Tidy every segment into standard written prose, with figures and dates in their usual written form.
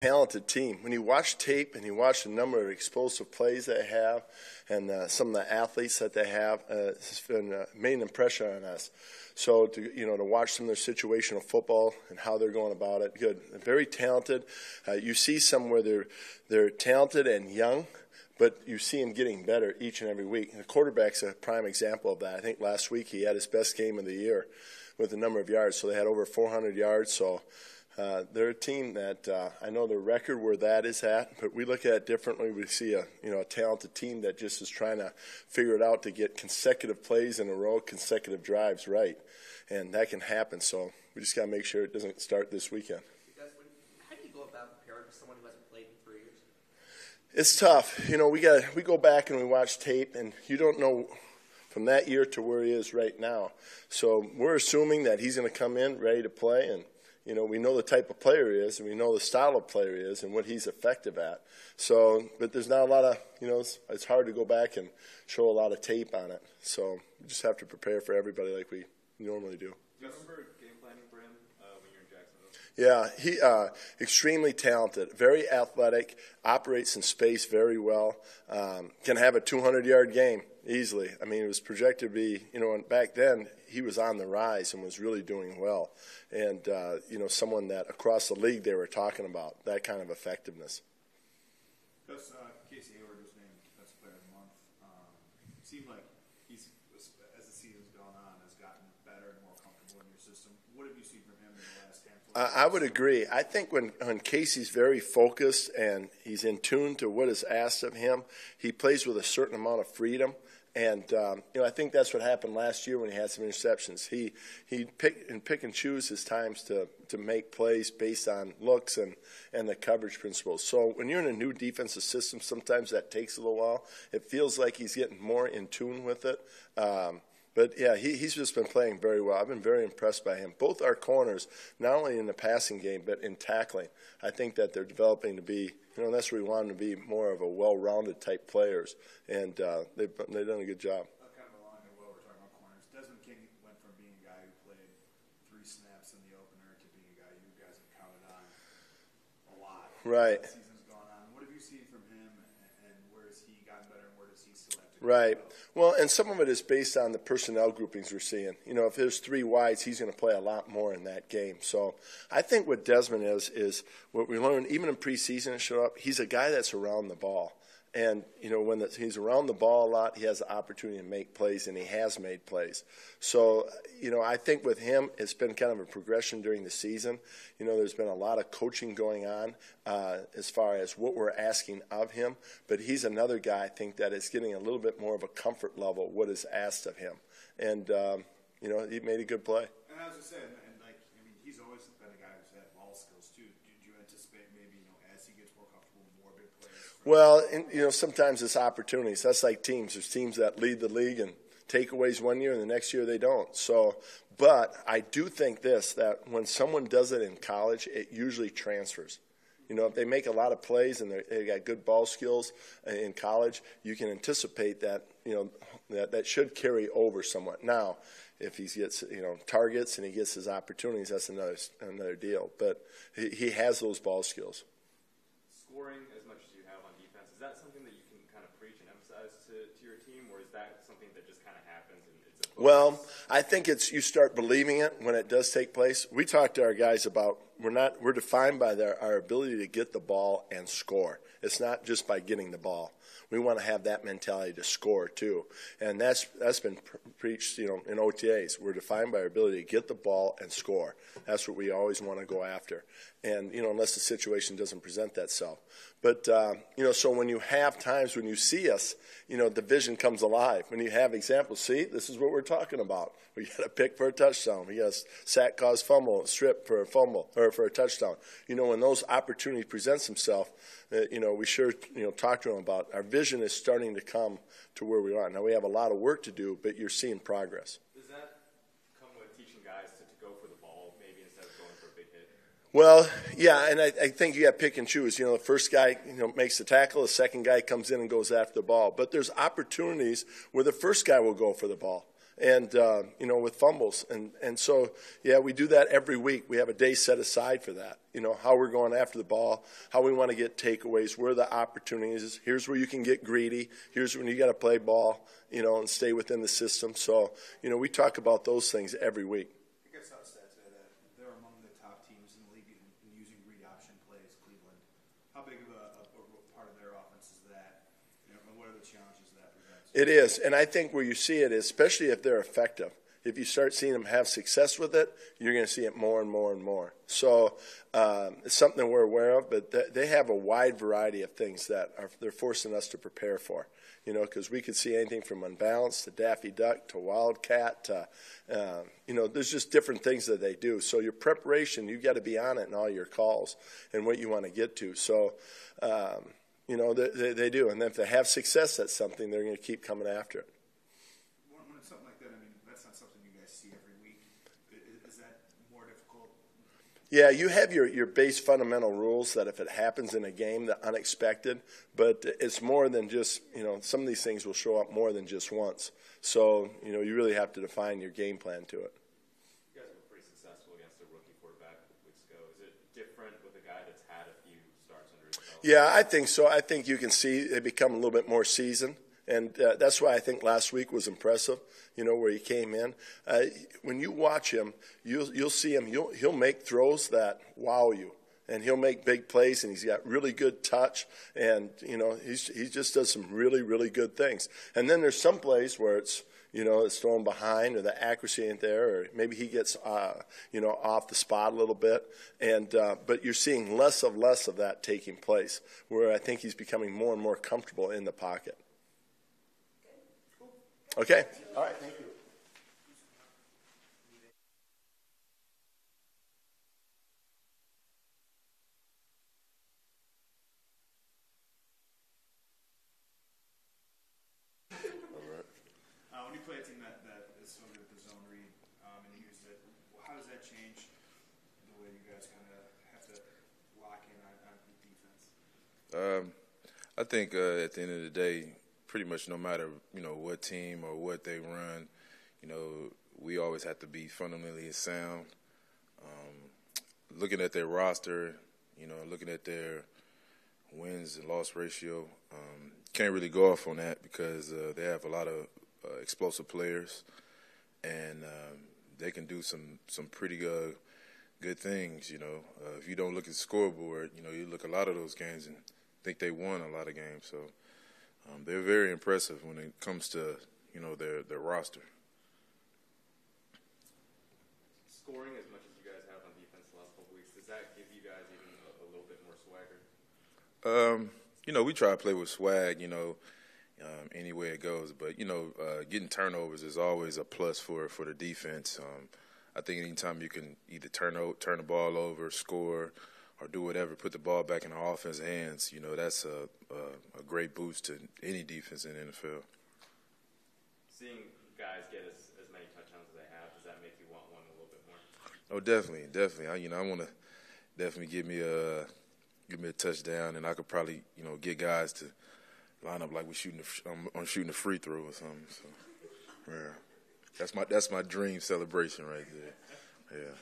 Talented team. When you watch tape and you watch the number of explosive plays they have and some of the athletes that they have, it's been made an impression on us. So to watch some of their situational football and how they're going about it, good. They're very talented. You see some where they're talented and young, but you see him getting better each and every week. And the quarterback's a prime example of that. I think last week he had his best game of the year with the number of yards. So they had over 400 yards. So they're a team that I know the record where that is at, but we look at it differently. We see a talented team that just is trying to figure it out to get consecutive plays in a row, consecutive drives right, and that can happen. So we just got to make sure it doesn't start this weekend. How do you go about preparing for someone who hasn't played in 3 years? It's tough. We go back and we watch tape, and you don't know from that year to where he is right now. So we're assuming that he's going to come in ready to play, and we know the type of player he is, and we know the style of player he is, and what he's effective at. So, but there's not a lot of, it's hard to go back and show a lot of tape on it. So we just have to prepare for everybody like we normally do. Do you remember game planning for him when you were in Jacksonville? Yeah, he extremely talented, very athletic, operates in space very well, can have a 200-yard game easily. I mean, it was projected to be, back then he was on the rise and was really doing well. And, someone that across the league they were talking about, that kind of effectiveness. Because Casey Hayward was named Defensive Player of the Month. It seemed like he's, as the season's gone on, has gotten better and more comfortable in your system. What have you seen from him in the last handful of years? I would agree. I think when Casey's very focused and he's in tune to what is asked of him, he plays with a certain amount of freedom. And I think that's what happened last year when he had some interceptions. He pick and choose his times to make plays based on looks and the coverage principles. So when you're in a new defensive system, sometimes that takes a little while. It feels like he's getting more in tune with it. But, yeah, he's just been playing very well. I've been very impressed by him. Both our corners, not only in the passing game but in tackling, I think that they're developing to be, that's where we want them to be, more of a well-rounded type players. And they've done a good job. Kind of along the way, we're talking about corners. Desmond King went from being a guy who played 3 snaps in the opener to being a guy you guys have counted on a lot. Right. The season's gone on. What have you seen from him, and where has he gotten better, and where does he still have to go? Right. Well, and some of it is based on the personnel groupings we're seeing. If there's 3 wides, he's going to play a lot more in that game. So I think what Desmond is what we learned, even in preseason to show up, he's a guy that's around the ball. And, when he's around the ball a lot, he has the opportunity to make plays, and he has made plays. So, I think with him, it's been kind of a progression during the season. There's been a lot of coaching going on as far as what we're asking of him. But he's another guy, I think, that is getting a little bit more of a comfort level, what is asked of him. And, he made a good play. And I was just saying, he's always been a guy who's had ball skills, too. Did you anticipate maybe, as he gets more comfortable, more big plays? Well, sometimes it's opportunities. That's like teams. There's teams that lead the league and takeaways one year, and the next year they don't. So, but I do think that when someone does it in college, it usually transfers. If they make a lot of plays and they got good ball skills in college, you can anticipate that, that should carry over somewhat. Now, if he gets, targets and he gets his opportunities, that's another deal. But he has those ball skills. Scoring as much as you have on defense, is that something that you can kind of preach and emphasize to your team, or is that something that just kind of happens and it's a focus? Well, I think you start believing it when it does take place. We talk to our guys about we're defined by our ability to get the ball and score. It's not just by getting the ball. We want to have that mentality to score too, and that's been preached, in OTAs. We're defined by our ability to get the ball and score. That's what we always want to go after, and unless the situation doesn't present that self. But so when you have times when you see us, the vision comes alive. When you have examples, see, this is what we're talking about. We got a pick for a touchdown. We got a sack, cause fumble, strip for a fumble or for a touchdown. When those opportunities presents themselves, we sure talk to them about. Our vision is starting to come to where we are. Now we have a lot of work to do, but you're seeing progress. Does that come with teaching guys to go for the ball maybe instead of going for a big hit? Well, yeah, and I think you got to pick and choose. The first guy makes the tackle, the second guy comes in and goes after the ball. But there's opportunities where the first guy will go for the ball. and with fumbles. And so, yeah, we do that every week. We have a day set aside for that. How we're going after the ball, how we want to get takeaways, where the opportunities. Here's where you can get greedy. Here's when you got to play ball, and stay within the system. So, we talk about those things every week. I guess how stats say that they're among the top teams in the league in using read option plays, Cleveland. How big of a part of their offense is that? And what are the challenges that presents? It is, and I think where you see it is, especially if they're effective. If you start seeing them have success with it, you're going to see it more and more and more. So it's something that we're aware of, but they have a wide variety of things that they're forcing us to prepare for. Because we could see anything from unbalanced to Daffy Duck to Wildcat to, there's just different things that they do. So your preparation, you've got to be on it in all your calls and what you want to get to. So, they do. And if they have success at something, they're going to keep coming after it. When it's something like that, that's not something you guys see every week. Is that more difficult? Yeah, you have your base fundamental rules that if it happens in a game, the unexpected, but it's more than just, some of these things will show up more than just once. So, you really have to define your game plan to it. You guys were pretty successful against a rookie quarterback weeks ago. Is it different with a guy that's had a few starts under his belt? Yeah, I think so. I think you can see they become a little bit more seasoned. And that's why I think last week was impressive, where he came in. When you watch him, you'll see him. He'll make throws that wow you, and he'll make big plays, and he's got really good touch, and he just does some really, really good things. And then there's some plays where it's it's thrown behind, or the accuracy ain't there, or maybe he gets off the spot a little bit. And but you're seeing less of that taking place, where I think he's becoming more and more comfortable in the pocket. Okay. All right. Thank you. When you play a team that is familiar with the zone read and you use it, how does that change the way you guys kind of have to lock in on defense? I think at the end of the day, pretty much no matter what team or what they run, we always have to be fundamentally sound. Looking at their roster, looking at their wins and loss ratio, can't really go off on that because they have a lot of explosive players, and they can do some pretty good things. If you don't look at the scoreboard, you look at a lot of those games and think they won a lot of games. So. They're very impressive when it comes to, their roster. Scoring as much as you guys have on defense the last couple weeks, does that give you guys even a little bit more swagger? We try to play with swag, any way it goes. But, getting turnovers is always a plus for the defense. I think anytime you can either turn the ball over, score, or do whatever, put the ball back in the offense's hands, that's a great boost to any defense in the NFL. Seeing guys get as many touchdowns as they have, does that make you want one a little bit more? Oh, definitely. I want to definitely give me a touchdown, and I could probably, get guys to line up like we're shooting a free throw or something. So, yeah, that's my dream celebration right there. Yeah.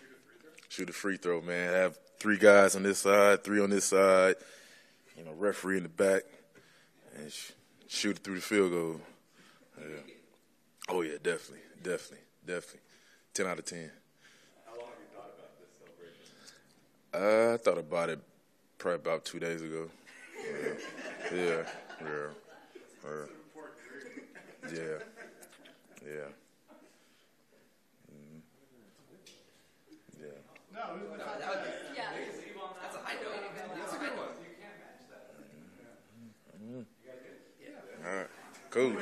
Shoot a free throw, man. Have 3 guys on this side, 3 on this side, referee in the back, and shoot it through the field goal. Yeah. Oh, yeah, definitely. 10 out of 10. How long have you thought about this celebration? I thought about it probably about 2 days ago. Yeah. That's a high note. That's a good one. All right, cool.